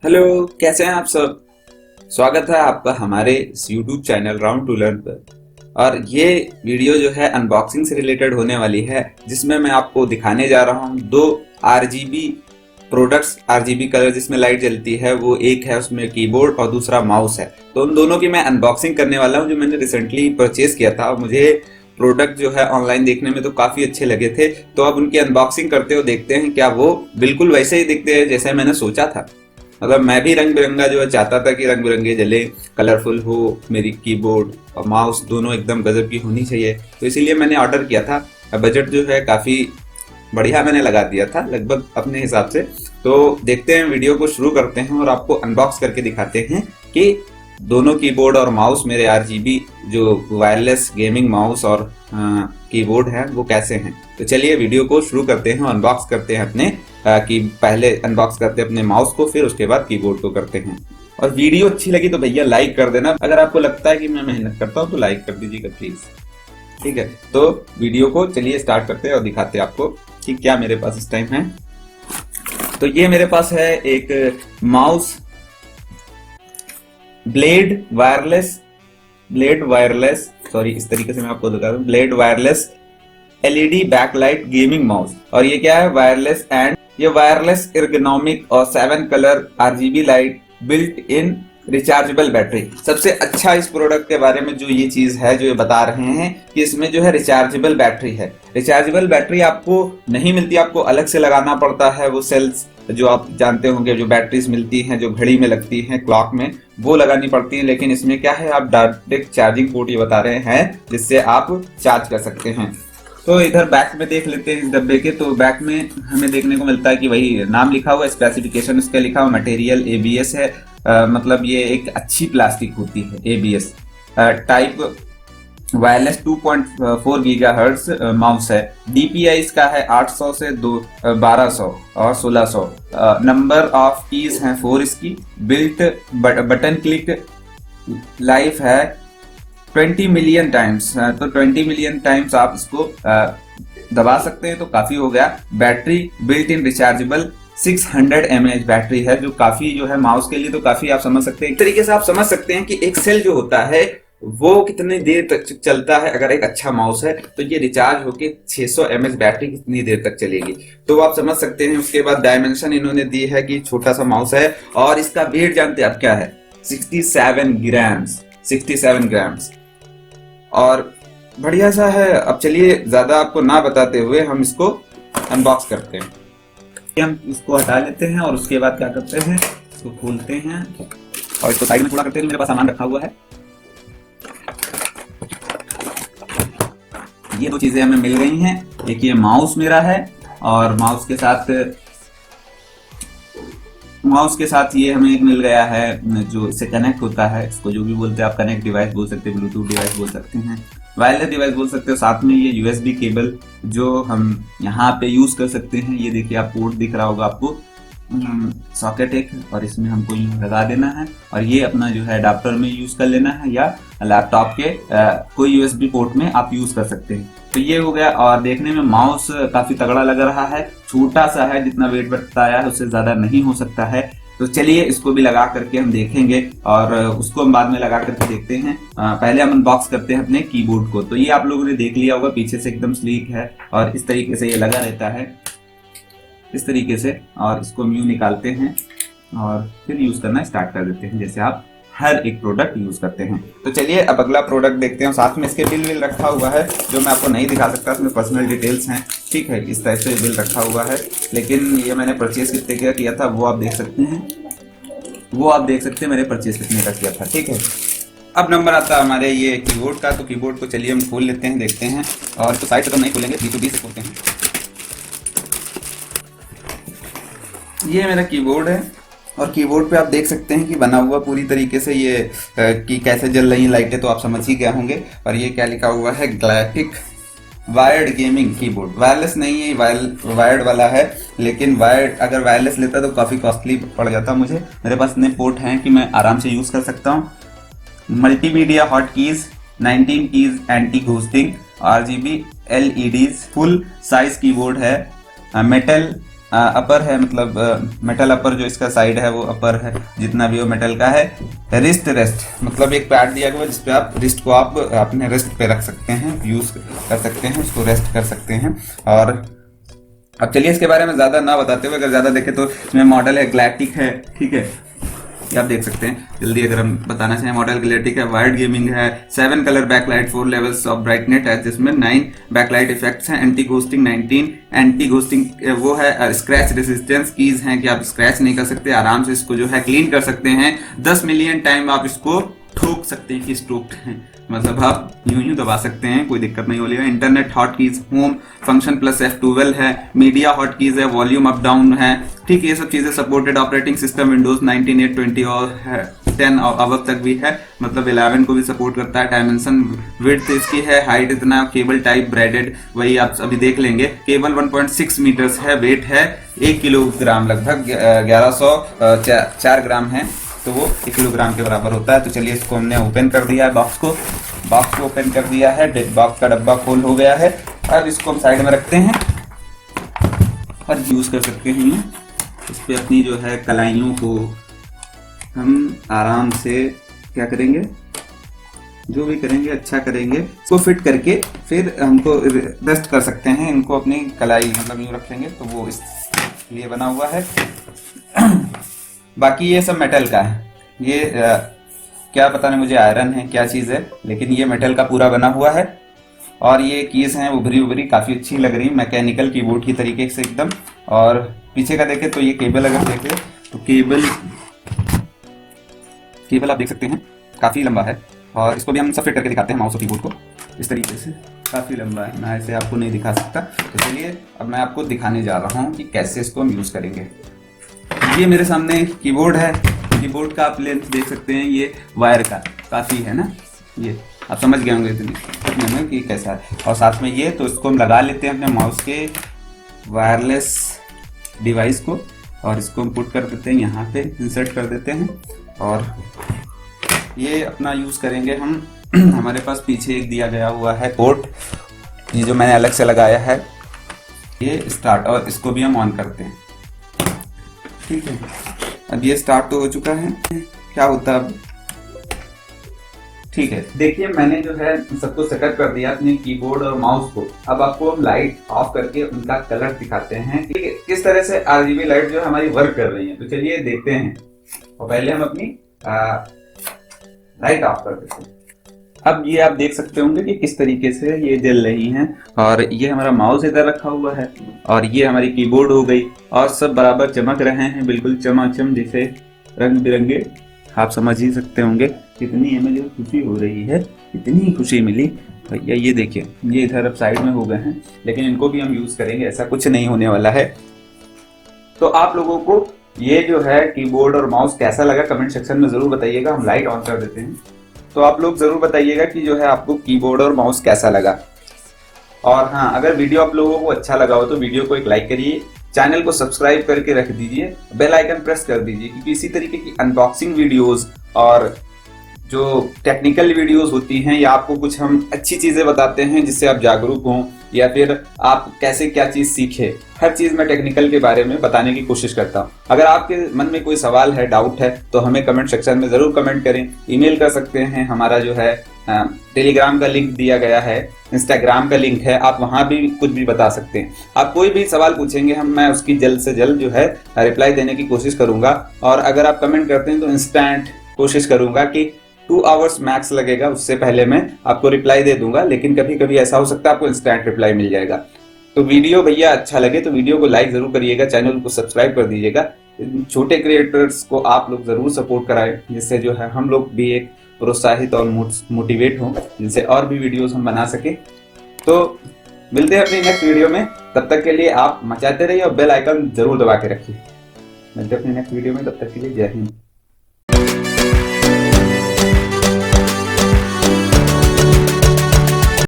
Hello, कैसे हैं आप सब। स्वागत है आपका हमारे इस YouTube channel round to learn पर। और ये वीडियो जो है अनबॉक्सिंग से रिलेटेड होने वाली है, जिसमें मैं आपको दिखाने जा रहा हूँ दो RGB प्रोडक्ट्स। RGB कलर जिसमें लाइट जलती है, वो एक है उसमें कीबोर्ड और दूसरा माउस है। तो उन दोनों की मैं अनबॉक्सिंग करने वाला हूँ, जो मैंने रिसेंटली परचेज किया था। मुझे प्रोडक्ट जो है ऑनलाइन देखने में तो काफी अच्छे लगे थे, तो अब उनकी अनबॉक्सिंग करते हुए देखते हैं क्या वो बिल्कुल वैसे ही दिखते हैं जैसे मैंने सोचा था। मतलब मैं भी रंग बिरंगा जो है चाहता था कि रंग बिरंगे जले, कलरफुल हो, मेरी कीबोर्ड और माउस दोनों एकदम गजब की होनी चाहिए। तो इसीलिए मैंने ऑर्डर किया था। बजट जो है काफ़ी बढ़िया मैंने लगा दिया था, लगभग अपने हिसाब से। तो देखते हैं, वीडियो को शुरू करते हैं और आपको अनबॉक्स करके दिखाते हैं कि दोनों कीबोर्ड और माउस मेरे RGB जो वायरलेस गेमिंग माउस और कीबोर्ड है वो कैसे हैं। तो चलिए वीडियो को शुरू करते हैं, अनबॉक्स करते हैं अपने कि पहले अनबॉक्स करते हैं अपने माउस को, फिर उसके बाद कीबोर्ड को करते हैं। और वीडियो अच्छी लगी तो भैया लाइक कर देना। अगर आपको लगता है कि मैं मेहनत करता हूँ तो लाइक कर दीजिएगा प्लीज। ठीक है, तो वीडियो को चलिए स्टार्ट करते हैं और दिखाते हैं आपको कि क्या मेरे पास इस टाइम है। तो ये मेरे पास है एक माउस ब्लेड वायरलेस, सॉरी इस तरीके से मैं आपको दिखा दूं, blade wireless LED backlight gaming mouse. और ये क्या है, वायरलेस एंड ये वायरलेस एर्गोनॉमिक और 7 colour RGB light built in rechargeable battery. सबसे अच्छा इस प्रोडक्ट के बारे में जो ये चीज है, जो ये बता रहे हैं कि इसमें जो है रिचार्जेबल बैटरी है। रिचार्जेबल बैटरी आपको नहीं मिलती, आपको अलग से लगाना पड़ता है। वो सेल्स जो आप जानते होंगे, जो बैटरीज मिलती हैं, जो घड़ी में लगती हैं, क्लॉक में, वो लगानी पड़ती है। लेकिन इसमें क्या है, आप डायरेक्ट चार्जिंग पोर्ट ये बता रहे हैं जिससे आप चार्ज कर सकते हैं। तो इधर बैक में देख लेते हैं इस डब्बे के। तो बैक में हमें देखने को मिलता है कि वही नाम लिखा हुआ है, स्पेसिफिकेशन उसका लिखा हुआ, मटेरियल ABS है। मतलब ये एक अच्छी प्लास्टिक होती है ABS। Type wireless 2.4 gigahertz mouse है। DPI इसका है 800 से 1200 और 1600। नंबर ऑफ कीज हैं 4 इसकी। बिल्ट बटन क्लिक लाइफ है 20 मिलियन टाइम्स। तो 20 मिलियन टाइम्स आप इसको दबा सकते हैं, तो काफी हो गया। Battery built in rechargeable 600 mAh battery है, जो काफी जो है माउस के लिए तो काफी आप समझ सकते हैं। एक तरीके से आप समझ सकते हैं कि एक सेल जो होता है वो कितनी देर तक चलता है। अगर एक अच्छा माउस है तो ये रिचार्ज होके 600 mAh बैटरी कितनी देर तक चलेगी, तो आप समझ सकते हैं। उसके बाद डायमेंशन इन्होंने दी है कि छोटा सा माउस है, और इसका वेट जानते हैं आप क्या है, 67 ग्राम्स। और बढ़िया सा है। अब चलिए ज्यादा आपको ना बताते हुए हम इसको अनबॉक्स करते हैं। हम इसको हटा लेते हैं और उसके बाद क्या करते हैं, इसको खोलते हैं और इसको साइड में थोड़ा करते हैं। मेरे पास सामान रखा हुआ है। ये दो चीजें हमें मिल गई हैं। एक ये माउस मेरा है, और माउस के साथ ये हमें एक मिल गया है जो इससे कनेक्ट होता है। इसको जो भी बोलते हैं आप, कनेक्ट डिवाइस बोल सकते हैं, ब्लूटूथ डिवाइस बोल सकते हैं, वायरलेस डिवाइस बोल सकते हो। साथ में ये USB केबल जो हम यहाँ पे यूज कर सकते हैं। ये देखिए, आप पोर्ट दिख रहा होगा आपको, सॉकेट एक, और इसमें हमको यूं लगा देना है। और ये अपना जो है अडाप्टर में यूज कर लेना है, या लैपटॉप के कोई USB पोर्ट में आप यूज कर सकते हैं। तो ये हो गया। और देखने में माउस काफी तगड़ा लग रहा है, छोटा सा है, जितना वेट बताया है उससे ज्यादा नहीं हो सकता है। तो चलिए इसको भी लगा करके हम देखेंगे, और उसको हम बाद में लगा करके देखते हैं। पहले हम अनबॉक्स करते हैं अपने कीबोर्ड को। तो ये आप लोगों ने देख लिया होगा, पीछे से एकदम स्लीक है और इस तरीके से ये लगा रहता है, इस तरीके से। और इसको हम यूं निकालते हैं और फिर यूज करना स्टार्ट कर देते हैं, जैसे आप हर एक प्रोडक्ट यूज करते हैं। तो चलिए अब अगला प्रोडक्ट देखते हैं। साथ में इसके बिल रखा हुआ है, जो मैं आपको नहीं दिखा सकता, इसमें पर्सनल डिटेल्स हैं। ठीक है, इस तरह से बिल रखा हुआ है, लेकिन ये मैंने परचेज कितने का किया था वो आप देख सकते हैं। मैंने परचेज कितने का किया था। ठीक है, अब नंबर आता है हमारे ये कीबोर्ड का। तो कीबोर्ड को चलिए हम खोल लेते हैं, देखते हैं। और इसको साइड से तो नहीं खोलेंगे, B2B से खोलते हैं। ये मेरा कीबोर्ड है, और कीबोर्ड पे आप देख सकते हैं कि बना हुआ पूरी तरीके से ये कि कैसे जल रही लाइटें, तो आप समझ ही गए होंगे। और ये क्या लिखा हुआ है, ग्लैटिक वायर्ड गेमिंग कीबोर्ड। वायरलेस नहीं है, वायर्ड वाला है, लेकिन वायर्ड अगर वायरलेस लेता तो काफ़ी कॉस्टली पड़ जाता मुझे। मेरे पास इतने पोर्ट हैं कि मैं आराम से यूज़ कर सकता हूँ। Multimedia hot keys, 19 keys anti ghosting, RGB LEDs, full size keyboard है। मेटल अपर है, मतलब मेटल अपर जो इसका साइड है वो अपर है, जितना भी वो मेटल का है। रिस्ट रेस्ट मतलब एक पैड दिया गया जिसपे आप रिस्ट को आप अपने रेस्ट पे रख सकते हैं, यूज कर सकते हैं, उसको रेस्ट कर सकते हैं। और अब चलिए इसके बारे में ज्यादा ना बताते हुए, अगर ज्यादा देखें तो इसमें मॉडल है ग्लैटिक है, ठीक है, ये आप देख सकते हैं। जल्दी अगर हम बताना चाहें, मॉडल ग्लैटिक है, वाइड गेमिंग है, 7 colour backlight, 4 levels of brightness है, जिसमें 9 बैकलाइट इफेक्ट्स हैं, एंटी घोस्टिंग 19, एंटी घोस्टिंग वो है, स्क्रैच रेसिस्टेंस कीज हैं कि आप स्क्रैच नहीं कर सकते, आराम से इसको जो है क्लीन कर सकते हैं। 10 मिलियन टाइम आप इसको ठोक सकते हैं कि स्ट्रोक है, मतलब आप यूं दबा सकते हैं, कोई दिक्कत नहीं होगी। Internet hot keys, home function plus F12 है, मीडिया हॉट कीज है, वॉल्यूम अप डाउन है, ठीक है, ये सब चीजें सपोर्टेड। ऑपरेटिंग सिस्टम विंडोज 98, 20 और है, 10 अब तक भी है, मतलब 11 को भी सपोर्ट करता है। डायमेंशन विड्थ इसकी है, हाइट इतना, केबल टाइप ब्रेडेड, वही आप अभी देख लेंगे। केबल 1.6 मीटर्स है, वेट है 1 किलोग्राम, लगभग 1104 ग्राम है, तो वो 1 किलोग्राम के बराबर होता है। तो चलिए इसको हमने ओपन कर दिया है, बॉक्स को ओपन कर दिया है, बॉक्स का डब्बा खोल हो गया है। अब इसको हम साइड में रखते हैं और यूज कर सकते हैं। इस पे अपनी जो है कलाइयों को हम आराम से क्या करेंगे, जो भी करेंगे अच्छा करेंगे, इसको फिट करके फिर हमको रेस्ट कर सकते हैं। इनको अपनी कलाई मतलब यूं रखेंगे तो वो इस लिए बना हुआ है। बाकी ये सब मेटल का है, ये क्या पता नहीं मुझे आयरन है क्या चीज़ है, लेकिन ये मेटल का पूरा बना हुआ है। और ये कीज हैं उभरी काफ़ी अच्छी लग रही, मैकेनिकल कीबोर्ड की तरीके से एकदम। और पीछे का देखें तो ये केबल अगर देखें तो केबल आप देख सकते हैं काफ़ी लंबा है, और इसको भी हम सब फिट करके दिखाते हैं माउस और कीबोर्ड को इस तरीके से, काफ़ी लंबा है, मैं ऐसे आपको नहीं दिखा सकता। तो चलिए अब मैं आपको दिखाने जा रहा हूँ कि कैसे इसको हम यूज़ करेंगे। ये मेरे सामने कीबोर्ड है, कीबोर्ड का आप लेंथ देख सकते हैं, ये वायर का काफ़ी है ना, ये आप समझ गए होंगे इतने में कि कैसा है। और साथ में ये, तो इसको हम लगा लेते हैं अपने माउस के वायरलेस डिवाइस को, और इसको हम पुट कर देते हैं यहाँ पे, इंसर्ट कर देते हैं, और ये अपना यूज़ करेंगे हम। हमारे पास पीछे एक दिया गया हुआ है पोर्ट, ये जो मैंने अलग से लगाया है, ये स्टार्ट, और इसको भी हम ऑन करते हैं, ठीक है। अब ये स्टार्ट तो हो चुका है, क्या होता है अब, ठीक है। देखिए मैंने जो है सबको सेटअप कर दिया अपने कीबोर्ड और माउस को। अब आपको हम लाइट ऑफ करके उनका कलर दिखाते हैं, ठीक है, किस तरह से RGB लाइट जो हमारी वर्क कर रही है। तो चलिए देखते हैं, और पहले हम अपनी लाइट ऑफ कर देते हैं। अब ये आप देख सकते होंगे कि किस तरीके से ये जल रही हैं, और ये हमारा माउस इधर रखा हुआ है, और ये हमारी कीबोर्ड हो गई, और सब बराबर चमक रहे हैं, बिल्कुल चमाचम जैसे रंग बिरंगे। आप समझ ही सकते होंगे कितनी हमें जो खुशी हो रही है, इतनी खुशी मिली भैया। ये देखिए, ये इधर अब साइड में हो गए हैं, लेकिन इनको भी हम यूज करेंगे, ऐसा कुछ नहीं होने वाला है। तो आप लोगों को ये जो है कीबोर्ड और माउस कैसा लगा कमेंट सेक्शन में जरूर बताइएगा। हम लाइट ऑन कर देते हैं, तो आप लोग जरूर बताइएगा कि जो है आपको कीबोर्ड और माउस कैसा लगा। और हाँ, अगर वीडियो आप लोगों को अच्छा लगा हो तो वीडियो को एक लाइक करिए, चैनल को सब्सक्राइब करके रख दीजिए, बेल आइकन प्रेस कर दीजिए, क्योंकि इसी तरीके की अनबॉक्सिंग वीडियोस और जो टेक्निकल वीडियोस होती हैं, या आपको कुछ हम अच्छी चीज़ें बताते हैं जिससे आप जागरूक हों, या फिर आप कैसे क्या चीज़ सीखें, हर चीज़ मैं टेक्निकल के बारे में बताने की कोशिश करता हूँ। अगर आपके मन में कोई सवाल है, डाउट है, तो हमें कमेंट सेक्शन में ज़रूर कमेंट करें, ईमेल कर सकते हैं। हमारा जो है टेलीग्राम का लिंक दिया गया है, इंस्टाग्राम का लिंक है, आप वहाँ भी कुछ भी बता सकते हैं। आप कोई भी सवाल पूछेंगे, मैं उसकी जल्द से जल्द जो है रिप्लाई देने की कोशिश करूँगा। और अगर आप कमेंट करते हैं तो इंस्टेंट कोशिश करूँगा कि 2 आवर्स मैक्स लगेगा, उससे पहले मैं आपको रिप्लाई दे दूंगा, लेकिन कभी कभी ऐसा हो सकता है आपको इंस्टेंट रिप्लाई मिल जाएगा। तो वीडियो भैया अच्छा लगे तो वीडियो को लाइक जरूर करिएगा, चैनल को सब्सक्राइब कर दीजिएगा। छोटे क्रिएटर्स को आप लोग जरूर सपोर्ट कराएं, जिससे जो है हम लोग भी एक प्रोत्साहित और मोटिवेट हों, जिनसे और भी वीडियोस हम बना सके। तो मिलते हैं अपनी नेक्स्ट वीडियो में, तब तक के लिए आप मचाते रहिए और बेल आइकन जरूर दबा के रखिए। मिलते हैं अपनी नेक्स्ट वीडियो में, तब तक के लिए जय हिंद।